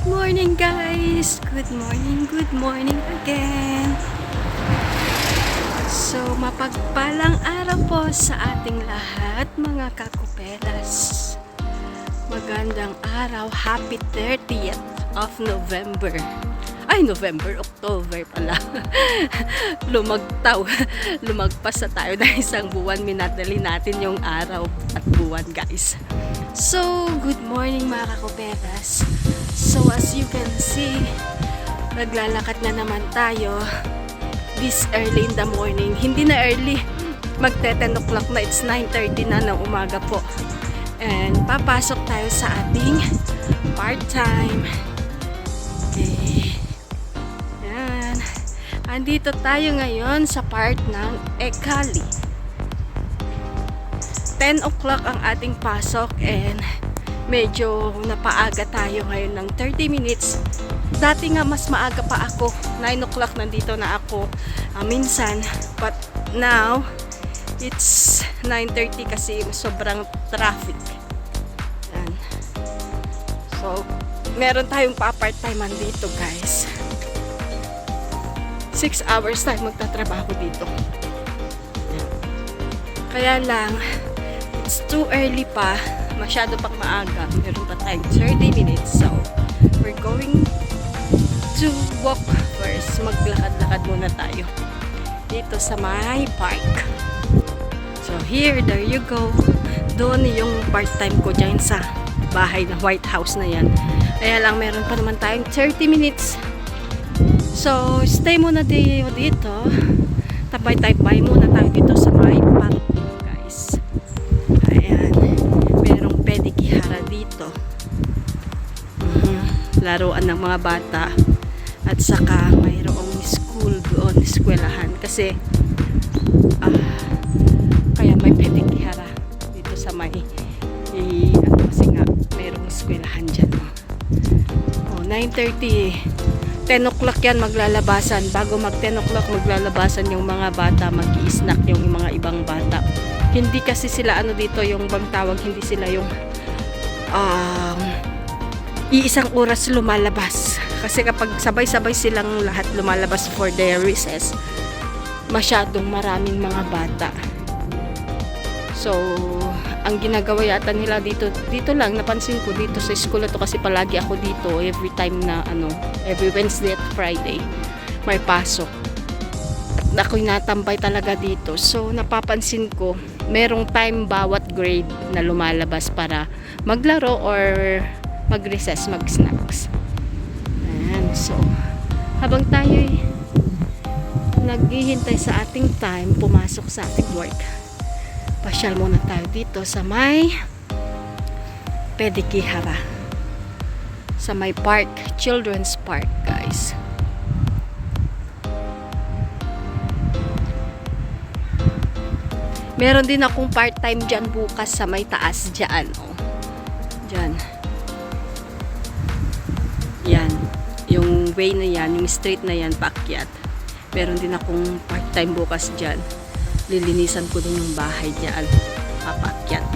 morning guys! Good morning again! So, mapagpalang araw po sa ating lahat mga kakupelas. Magandang araw, happy 30th of November. October pala. Lumagpas na tayo na isang buwan. Minadali natin yung araw at buwan guys. So, good morning mga kakuperas. So, as you can see, naglalakad na naman tayo this early in the morning. Hindi na early, magte 10 o'clock na, it's 9:30 na ng umaga po. And papasok tayo sa ating part-time. Okay. Yan. Andito tayo ngayon sa part ng Ekali. 10 o'clock ang ating pasok and medyo napaaga tayo ngayon ng 30 minutes. Dati nga mas maaga pa ako. 9 o'clock nandito na ako minsan. But now, it's 9:30 kasi sobrang traffic. Yan. So, meron tayong pa-part-time dito guys. 6 hours tayo magtatrabaho dito. Yan. Kaya lang, it's too early pa. Masyado pang maaga. Meron pa tayong 30 minutes. So, we're going to walk first. Maglakad-lakad muna tayo dito sa my park. So, there you go. Doon yung part-time ko dyan sa bahay na White House na yan. Kaya lang, meron pa naman tayong 30 minutes. So, stay muna dito. Tabay-tabay muna tayo dito sa my park, guys. Ayan. Merong pedikihara dito. Laruan ng mga bata. At saka mayroong school doon, eskwelahan. Kasi, kaya may pedikihara dito sa may, kasi nga, mayroong eskwelahan dyan. 9:30. 10 o'clock yan maglalabasan. Bago mag 10 o'clock maglalabasan yung mga bata, mag-i-snack yung mga ibang bata. Hindi kasi sila dito yung bang tawag, hindi sila yung iisang oras lumalabas. Kasi kapag sabay-sabay silang lahat lumalabas for their recess, masyadong maraming mga bata. So, ang ginagawa yata nila dito lang, napansin ko dito sa school na to kasi palagi ako dito every time na every Wednesday at Friday may pasok. At ako'y natambay talaga dito. So, napapansin ko, merong time bawat grade na lumalabas para maglaro or mag-recess, mag-snacks. Ayan. So, habang tayo'y naghihintay sa ating time, pumasok sa ating work, pasyal muna tayo dito sa may pedikihara. Sa may park, children's park, guys. Meron din akong part-time dyan bukas sa may taas dyan. Dyan. Yan. Yung way na yan, yung street na yan, paakyat. Meron din akong part-time bukas dyan. Lilinisan ko din yung bahay dyan. Papaakyat.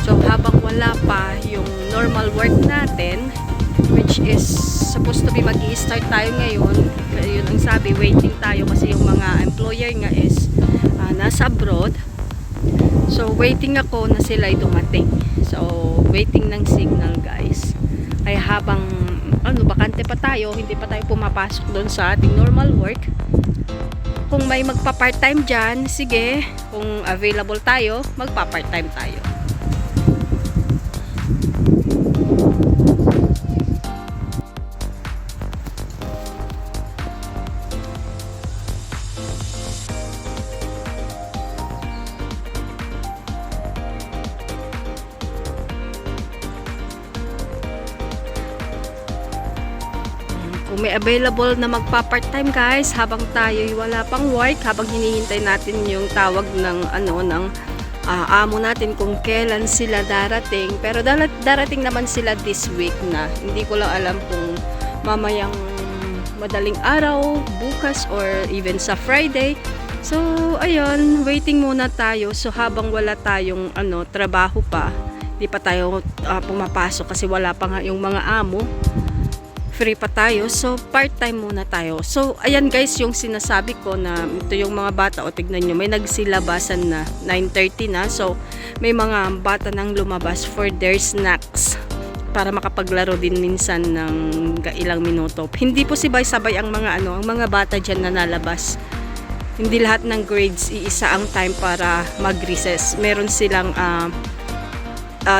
So, habang wala pa yung normal work natin, which is supposed to be mag-i-start tayo ngayon, yun ang sabi, waiting tayo kasi yung mga employer nga is nasa abroad. So, waiting ako na sila'y dumating. So, waiting ng signal guys. Kaya habang bakante pa tayo, hindi pa tayo pumapasok doon sa ating normal work. Kung may magpa-part-time dyan, sige. Kung available tayo, magpa-part-time tayo. Kung may available na magpa-part-time guys, habang tayo'y wala pang work, habang hinihintay natin yung tawag ng amo natin kung kailan sila darating. Pero darating naman sila this week na. Hindi ko lang alam kung mamayang madaling araw, bukas, or even sa Friday. So, ayun, waiting muna tayo. So, habang wala tayong trabaho pa, Di pa tayo pumapasok kasi wala pa nga yung mga amo. Free pa tayo. So, part-time muna tayo. So, ayan guys, yung sinasabi ko na ito yung mga bata. O, tignan nyo, may nagsilabasan na. 9:30 na. So, may mga bata nang lumabas for their snacks. Para makapaglaro din minsan ng ilang minuto. Hindi po sabay-sabay ang mga bata dyan na nalabas. Hindi lahat ng grades iisa ang time para mag-recess. Meron silang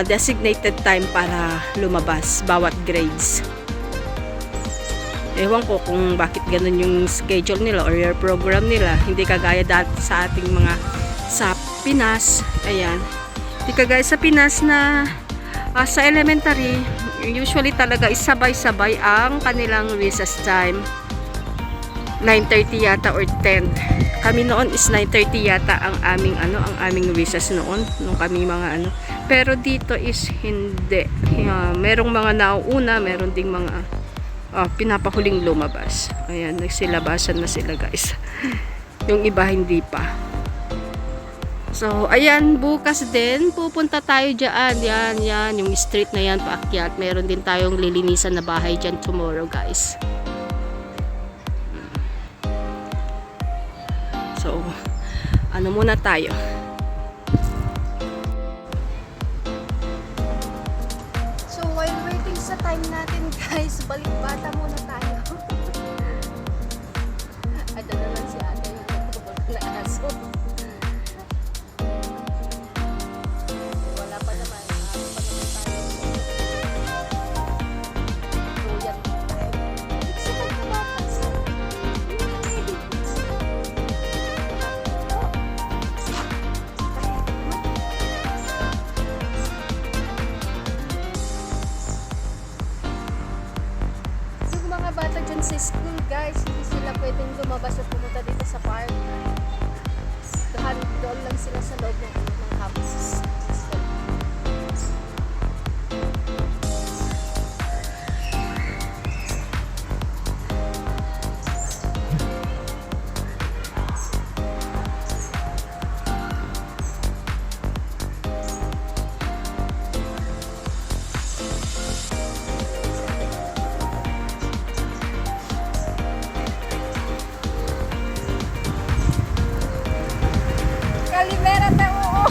designated time para lumabas, bawat grades. Ewan ko kung bakit ganun yung schedule nila or your program nila. Hindi kagaya dati sa ating mga sa Pinas. Ayan. Hindi kagaya sa Pinas na sa elementary, usually talaga is sabay-sabay ang kanilang recess time. 9:30 yata or 10. Kami noon is 9:30 yata ang aming recess noon nung kami mga Pero dito is hindi. Merong mga nauuna, meron ding mga pinapahuling lumabas. Ayan, nagsilabasan na sila guys. Yung iba hindi pa. So, ayan, bukas din pupunta tayo dyan. Yan, yung street na yan paakyat. Meron din tayong lilinisan na bahay dyan tomorrow guys. So, muna tayo. So, while waiting sa time natin guys, balik bata muna tayo. Ada naman si ate yung nagtubag na aso. Wala pa naman. Royan tayo. Sa pagkabatas. Bata dyan sa school guys, hindi sila pwedeng lumabas at pumunta dito sa park. Doon lang sila sa loob ng campus. Kalimera na oo.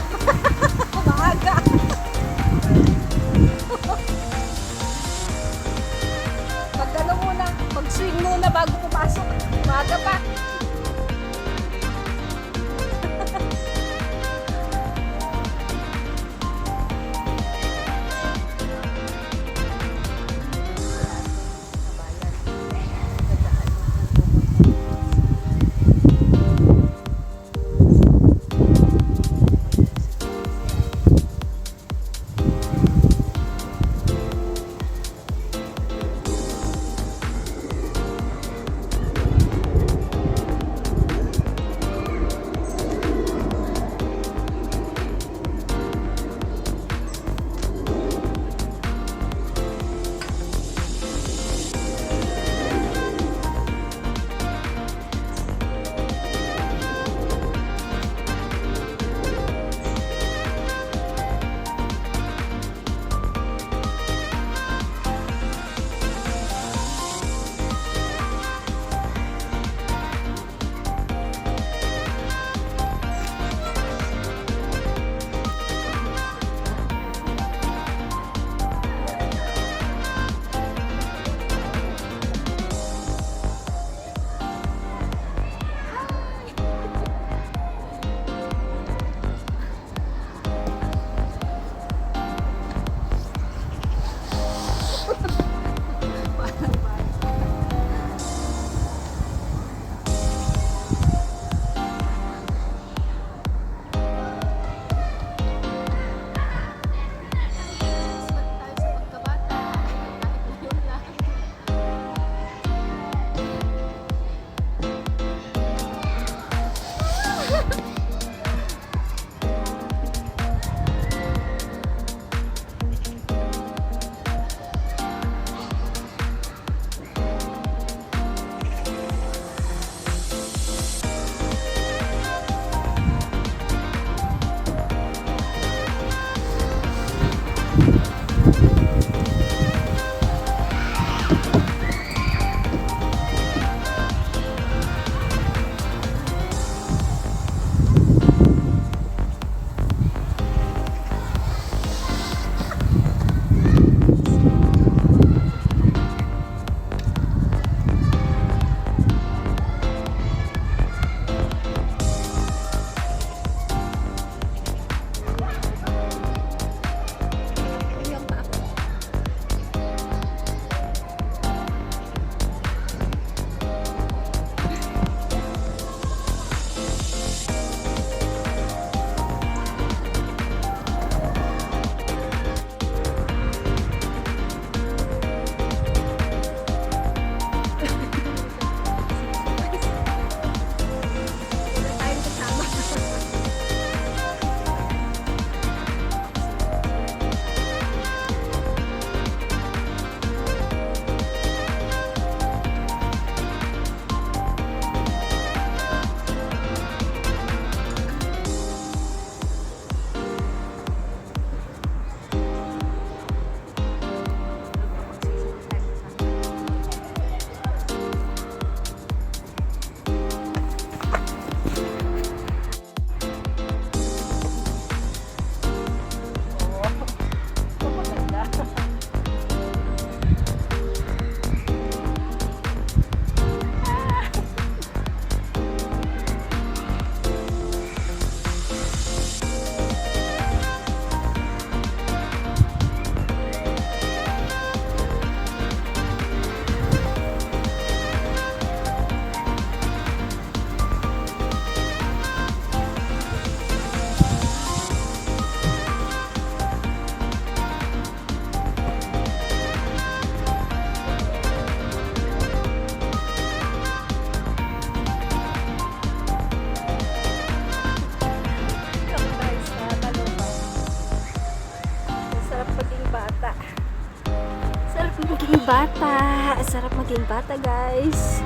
bata. Sarap maging bata, guys.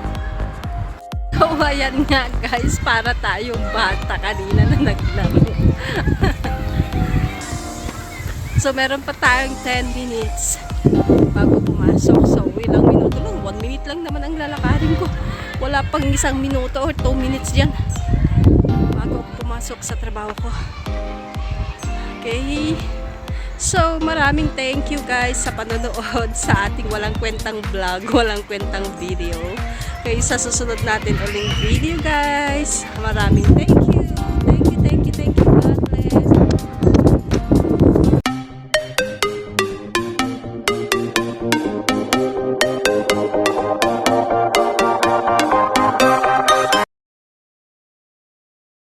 So, ayan nga, guys. Para tayong bata kanina na naglaro. So, meron pa tayong 10 minutes bago pumasok. So, ilang minuto lang. 1 minute lang naman ang lalakarin ko. Wala pang isang minuto or 2 minutes dyan bago pumasok sa trabaho ko. Okay. So, maraming thank you guys sa panonood sa ating walang kwentang vlog, walang kwentang video. Okay, sa susunod natin uling video guys. Maraming thank you.